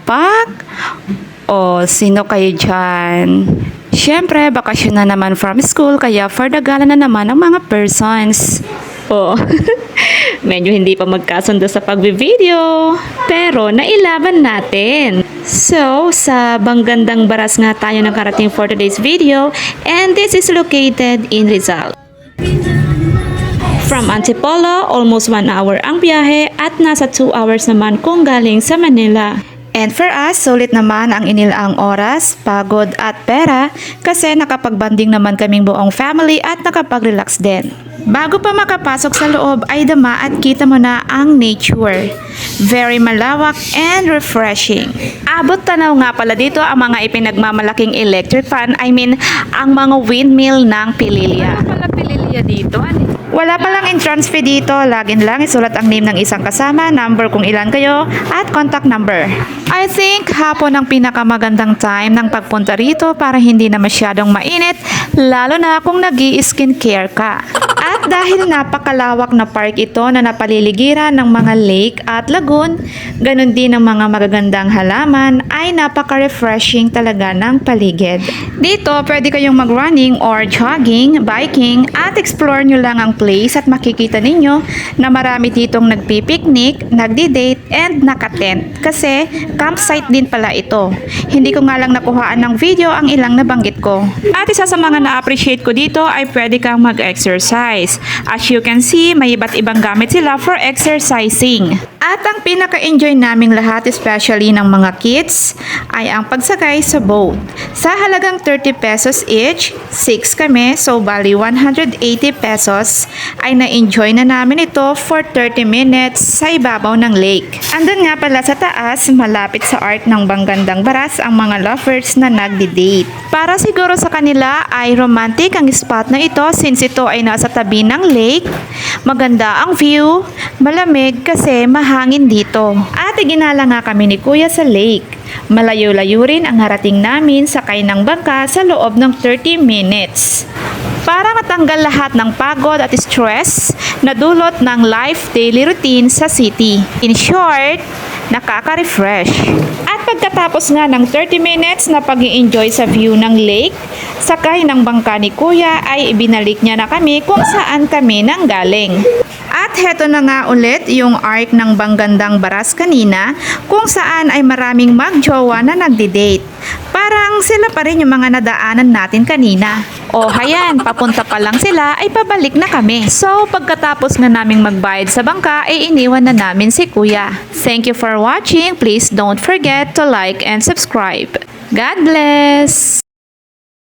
Pak? Sino kayo dyan? Siyempre, bakasyon na naman from school, kaya for the gala na naman ng mga persons. Medyo hindi pa magkasundo sa pagbi-video, pero nailaban natin. So, sa Banggandang Baras nga tayo nakarating for today's video, and this is located in Rizal. From Antipolo, almost 1 hour ang biyahe at nasa 2 hours naman kung galing sa Manila. And for us, sulit naman ang inilaang oras, pagod at pera kasi nakapagbanding naman kaming buong family at nakapag-relax din. Bago pa makapasok sa loob ay dama at kita mo na ang nature. Very malawak and refreshing. Abot tanaw nga pala dito ang mga ipinagmamalaking electric fan, ang mga windmill ng Pililya. Wala pala Pililya dito. Wala palang entrance fee dito, login lang, isulat ang name ng isang kasama, number kung ilan kayo, at contact number. I think hapon ang pinakamagandang time ng pagpunta rito para hindi na masyadong mainit, lalo na kung nag-i-skincare ka. At dahil napakalawak na park ito na napaliligiran ng mga lake at lagoon, ganun din ang mga magagandang halaman, ay napaka-refreshing talaga ng paligid. Dito, pwede kayong mag-running or jogging, biking, at explore nyo lang ang place at makikita ninyo na marami ditong nagpipiknik, nagdi-date, and nakatent. Kasi campsite din pala ito. Hindi ko nga lang nakuhaan ng video ang ilang nabanggit ko. At isa sa mga na-appreciate ko dito ay pwede kang mag-exercise. As you can see, may iba't ibang gamit sila for exercising. At ang pinaka-enjoy naming lahat, especially ng mga kids, ay ang pagsakay sa boat. Sa halagang 30 pesos each, 6 kami, so bali 180 pesos, ay na-enjoy na namin ito for 30 minutes sa ibabaw ng lake. Andun nga pala sa taas, malapit sa Arc ng Banggandang Baras, ang mga lovers na nagdi-date. Para siguro sa kanila ay romantic ang spot na ito since ito ay nasa tabi ng lake. Maganda ang view, malamig kasi mahangin dito. At iginala nga kami ni Kuya sa lake. Malayo-layo rin ang harating namin sakay ng bangka sa loob ng 30 minutes. Para matanggal lahat ng pagod at stress na dulot ng life daily routine sa city. In short, nakaka-refresh. At pagkatapos nga ng 30 minutes na pag-i-enjoy sa view ng lake, sakay ng bangka ni Kuya ay ibinalik niya na kami kung saan kami nang galing. At heto na nga ulit yung arc ng Banggandang Baras kanina kung saan ay maraming magjowa na nagdi-date. Parang sila pa rin yung mga nadaanan natin kanina. Hayan, papunta pa lang sila ay pabalik na kami. So pagkatapos na naming magbayad sa bangka ay iniwan na namin si Kuya. Thank you for watching. Please don't forget to like and subscribe. God bless!